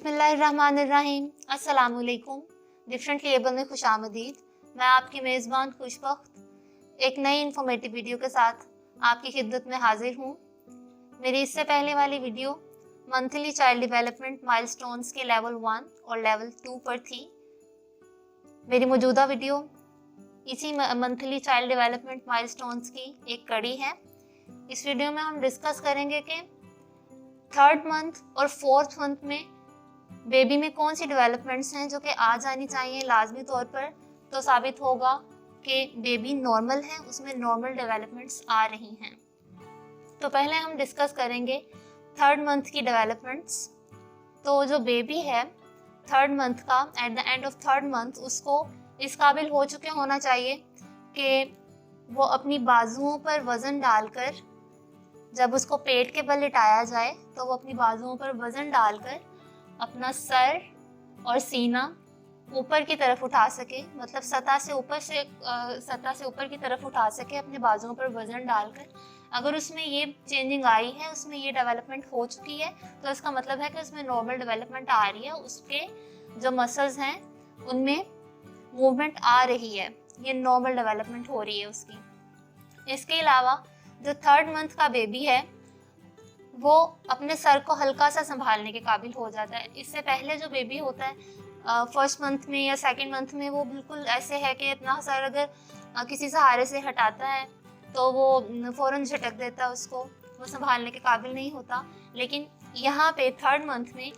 बिस्मिल्लाहिर्रहमानिर्रहीम। अस्सलामुअलैकुम। Different label में खुशामदीद। मैं आपकी मेज़बान खुशबख्त एक नई इन्फॉर्मेटिव वीडियो के साथ आपकी खिदमत में हाजिर हूँ। मेरी इससे पहले वाली video monthly child development milestones के लेवल 1 और लेवल 2 पर थी। मेरी मौजूदा वीडियो इसी मंथली चाइल्ड डेवलपमेंट माइलस्टोन्स की एक कड़ी है। इस वीडियो में हम डिस्कस करेंगे कि थर्ड मंथ और फोर्थ मंथ में बेबी में कौन सी डेवलपमेंट्स हैं जो कि आ जानी चाहिए लाजमी तौर पर, तो साबित होगा कि बेबी नॉर्मल है, उसमें नॉर्मल डेवलपमेंट्स आ रही हैं। तो पहले हम डिस्कस करेंगे थर्ड मंथ की डेवलपमेंट्स। तो जो बेबी है थर्ड मंथ का, eight the end of third month उसको इस काबिल हो चुके होना चाहिए कि वो अपनी बाजुओं पर वज़न डालकर, जब उसको पेट के बल लिटाया जाए तो वो अपनी बाजुओं पर वज़न डालकर अपना सर और सीना ऊपर की तरफ उठा सके, मतलब सतह से ऊपर की तरफ उठा सके अपने बाजुओं पर वज़न डालकर। अगर उसमें ये चेंजिंग आई है, उसमें ये डेवलपमेंट हो चुकी है, तो इसका मतलब है कि उसमें नॉर्मल डेवलपमेंट आ रही है, उसके जो मसल्स हैं उनमें मूवमेंट आ रही है, ये नॉर्मल डेवलपमेंट हो रही है उसकी। इसके अलावा जो थर्ड मंथ का बेबी है वो अपने सर को हल्का सा संभालने के काबिल हो जाता है। इससे पहले जो बेबी होता है फर्स्ट मंथ में या सेकंड मंथ में वो बिल्कुल ऐसे है कि इतना सर अगर किसी सहारे से हटाता है तो वो फ़ौरन झटक देता है उसको, वो संभालने के काबिल नहीं होता। लेकिन यहाँ पे थर्ड मंथ में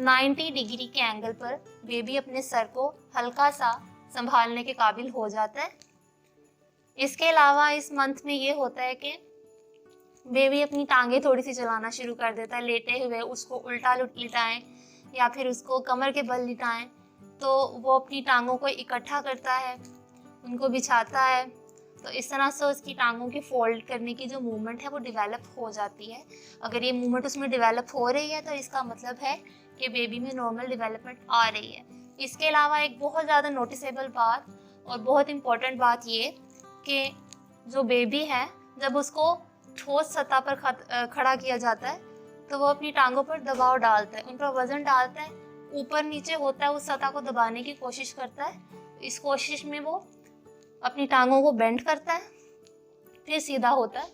90 डिग्री के एंगल पर बेबी अपने सर को हल्का सा संभालने के काबिल हो जाता है। इसके अलावा इस मंथ में ये होता है कि बेबी अपनी टांगे थोड़ी सी चलाना शुरू कर देता है। लेटे हुए उसको उल्टा लिटाएं या फिर उसको कमर के बल लिटाएं तो वो अपनी टांगों को इकट्ठा करता है, उनको बिछाता है। तो इस तरह से उसकी टांगों की फोल्ड करने की जो मूवमेंट है वो डेवलप हो जाती है। अगर ये मूवमेंट उसमें डेवलप हो रही है तो इसका मतलब है कि बेबी में नॉर्मल डेवलपमेंट आ रही है। इसके अलावा एक बहुत ज़्यादा नोटिसेबल बात और बहुत इम्पोर्टेंट बात ये कि जो बेबी है जब उसको ठोस सतह पर खड़ा किया जाता है तो वो अपनी टांगों पर दबाव डालता है, उन पर वजन डालता है, ऊपर नीचे होता है, उस सतह को दबाने की कोशिश करता है। इस कोशिश में वो अपनी टांगों को बेंड करता है, फिर सीधा होता है।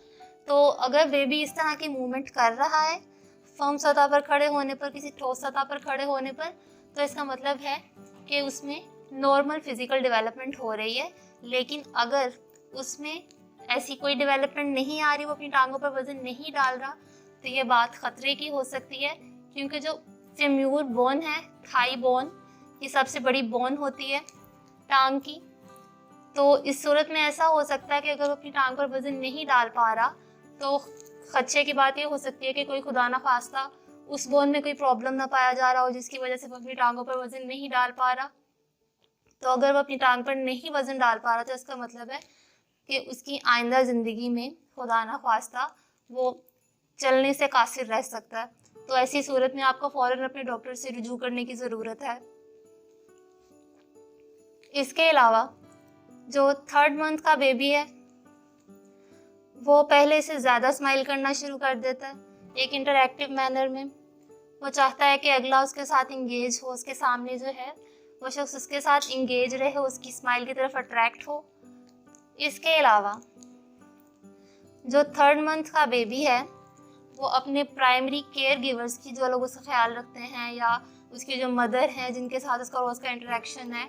तो अगर बेबी इस तरह की मूवमेंट कर रहा है फर्म सतह पर खड़े होने पर, किसी ठोस सतह पर खड़े होने पर, तो इसका मतलब है कि उसमें नॉर्मल फिजिकल डेवलपमेंट हो रही है। लेकिन अगर उसमें ऐसी कोई डेवलपमेंट नहीं आ रही, वो अपनी टांगों पर वजन नहीं डाल रहा, तो ये बात खतरे की हो सकती है। क्योंकि जो फेम्यूर बोन है, थाई बोन, ये सबसे बड़ी बोन होती है टांग की। तो इस सूरत में ऐसा हो सकता है कि अगर वो अपनी टांग पर वजन नहीं डाल पा रहा तो खदशे की बात ये हो सकती है कि कोई खुदा ना खास्ता उस बोन में कोई प्रॉब्लम ना पाया जा रहा हो जिसकी वजह से वो अपनी टांगों पर वजन नहीं डाल पा रहा। तो अगर वो अपनी टांग पर नहीं वजन डाल पा रहा तो इसका मतलब है कि उसकी आइंदा ज़िंदगी में खुदा ना ख्वास्ता वो चलने से कासिर रह सकता है। तो ऐसी सूरत में आपको फ़ौरन अपने डॉक्टर से रुजू करने की ज़रूरत है। इसके अलावा जो थर्ड मंथ का बेबी है वो पहले से ज़्यादा स्माइल करना शुरू कर देता है एक इंटरैक्टिव मैनर में। वो चाहता है कि अगला उसके साथ इंगेज हो, उसके सामने जो है वो शख्स उसके साथ इंगेज रहे, उसकी स्माइल की तरफ अट्रैक्ट हो। इसके अलावा जो थर्ड मंथ का बेबी है वो अपने प्राइमरी केयर गिवर्स की, जो लोग उसका ख्याल रखते हैं या उसकी जो मदर हैं जिनके साथ उसका रोज़ का इंटरेक्शन है,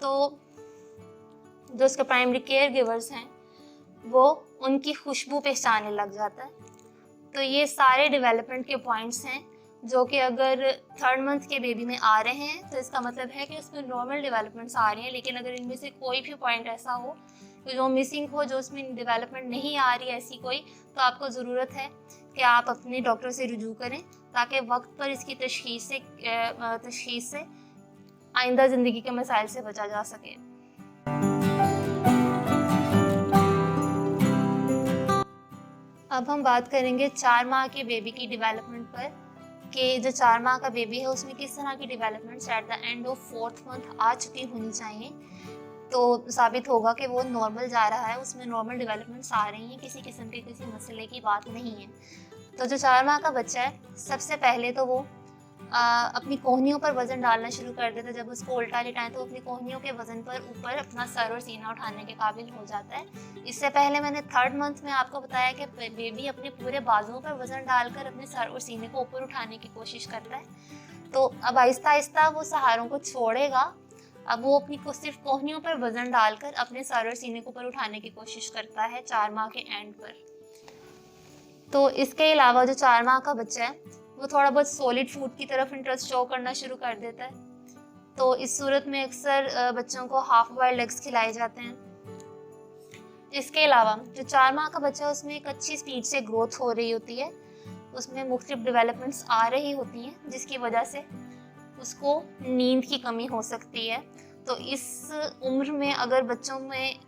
तो जो उसके प्राइमरी केयर गिवर्स हैं वो उनकी खुशबू पहचानने लग जाता है। तो ये सारे डेवलपमेंट के पॉइंट्स हैं जो कि अगर थर्ड मंथ के बेबी में आ रहे हैं तो इसका मतलब है कि उसमें नॉर्मल डेवलपमेंट्स आ रही हैं। लेकिन अगर इनमें से कोई भी पॉइंट ऐसा हो जो मिसिंग हो, जो उसमें डेवलपमेंट नहीं आ रही ऐसी कोई, तो आपको ज़रूरत है कि आप अपने डॉक्टर से रुजू करें ताकि वक्त पर इसकी तशख़ीस से आइंदा ज़िंदगी के मसाइल से बचा जा सके। अब हम बात करेंगे 4 माह के बेबी की डेवलपमेंट पर कि जो 4 माह का बेबी है उसमें किस तरह की developments at the end of fourth month आ चुकी होनी चाहिए। तो साबित होगा कि वो नॉर्मल जा रहा है, उसमें नॉर्मल डेवलपमेंट्स आ रही हैं, किसी किस्म के किसी मसले की बात नहीं है। तो जो 4 माह का बच्चा है सबसे पहले तो वो अपनी कोहनियों पर वज़न डालना शुरू कर देता है। जब उसको उल्टा लिटाएं तो अपनी कोहनियों के वज़न पर ऊपर अपना सर और सीना उठाने के काबिल हो जाता है। इससे पहले मैंने 3rd मंथ में आपको बताया कि बेबी अपने पूरे बाजुओं पर वज़न डालकर अपने सर और सीने को ऊपर उठाने की कोशिश करता है। तो अब आहिस्ता आहिस्ता वो सहारों को छोड़ेगा। अब वो अपनी को सिर्फ कोहनियों पर वज़न डालकर अपने सर और सीने को ऊपर उठाने की कोशिश करता है 4 माह के एंड पर। तो इसके अलावा जो 4 माह का बच्चा है वो थोड़ा बहुत सॉलिड फूड की तरफ इंटरेस्ट शो करना शुरू कर देता है। तो इस सूरत में अक्सर बच्चों को हाफ बॉइल्ड एग्स खिलाए जाते हैं। इसके अलावा जो 4 माह का बच्चा है उसमें एक अच्छी स्पीड से ग्रोथ हो रही होती है, उसमें मुख्तलिफ डेवलपमेंट्स आ रही होती हैं जिसकी वजह से उसको नींद की कमी हो सकती है। तो इस उम्र में अगर बच्चों में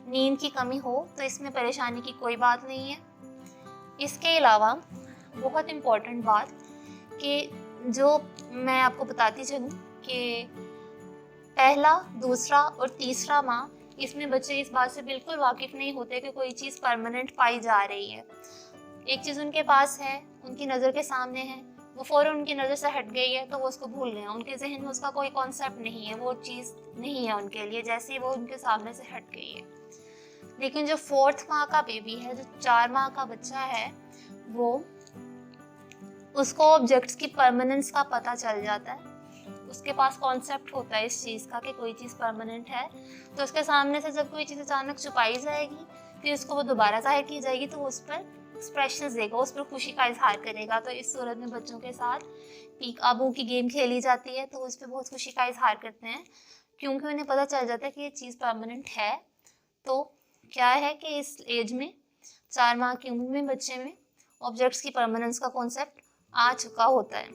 नींद की कमी हो तो इसमें परेशानी की कोई बात नहीं है। इसके अलावा बहुत इम्पॉर्टेंट बात कि जो मैं आपको बताती चलूँ कि पहला, दूसरा और तीसरा माह इसमें बच्चे इस बात से बिल्कुल वाकिफ़ नहीं होते कि कोई चीज़ परमानेंट पाई जा रही है। एक चीज़ उनके पास है, उनकी नज़र के सामने है, वो फ़ौरन उनकी नज़र से हट गई है तो वो उसको भूल गए हैं। उनके जहन में उसका कोई कॉन्सेप्ट नहीं है, वो चीज़ नहीं है उनके लिए, जैसे ही वो उनके सामने से हट गई है। लेकिन जो 4th माह का बेबी है, जो 4 माह का बच्चा है, वो उसको ऑब्जेक्ट्स की परमानेंस का पता चल जाता है। उसके पास कॉन्सेप्ट होता है इस चीज़ का कि कोई चीज़ परमानेंट है। तो उसके सामने से जब कोई चीज़ अचानक छुपाई जाएगी फिर उसको वो दोबारा ज़ाहिर की जाएगी तो उस पर एक्सप्रेशंस देगा, उस पर खुशी का इजहार करेगा। तो इस सूरत में बच्चों के साथ पीक आबू की गेम खेली जाती है तो उस पर बहुत खुशी का इजहार करते हैं क्योंकि उन्हें पता चल जाता है कि ये चीज़ परमानेंट है। तो क्या है कि इस एज में 4 माह की उम्र में बच्चे में ऑब्जेक्ट्स की परमानेंस का कॉन्सेप्ट आ चुका होता है।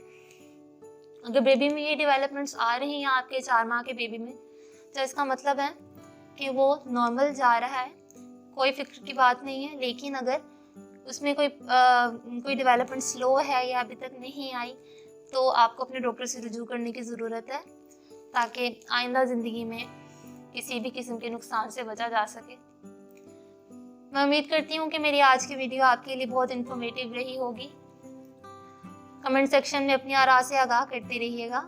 अगर बेबी में ये डेवलपमेंट्स आ रही हैं आपके 4 माह के बेबी में तो इसका मतलब है कि वो नॉर्मल जा रहा है, कोई फिक्र की बात नहीं है। लेकिन अगर उसमें कोई डेवलपमेंट स्लो है या अभी तक नहीं आई तो आपको अपने डॉक्टर से रुजू करने की ज़रूरत है ताकि आइंदा ज़िंदगी में किसी भी किस्म के नुकसान से बचा जा सके। मैं उम्मीद करती हूँ कि मेरी आज की वीडियो आपके लिए बहुत इन्फॉर्मेटिव रही होगी। कमेंट सेक्शन में अपनी आरा से आगाह करते रहिएगा।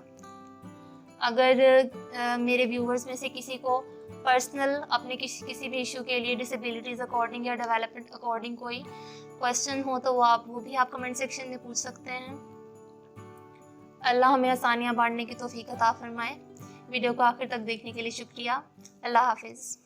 अगर मेरे व्यूवर्स में से किसी को पर्सनल अपने किसी भी इशू के लिए डिसेबिलिटीज़ अकॉर्डिंग या डेवलपमेंट अकॉर्डिंग कोई क्वेश्चन हो तो वो भी आप कमेंट सेक्शन में पूछ सकते हैं। अल्लाह हमें आसानियाँ बांटने की तौफीक अता फरमाए। वीडियो को आखिर तक देखने के लिए शुक्रिया। अल्लाह हाफिज़।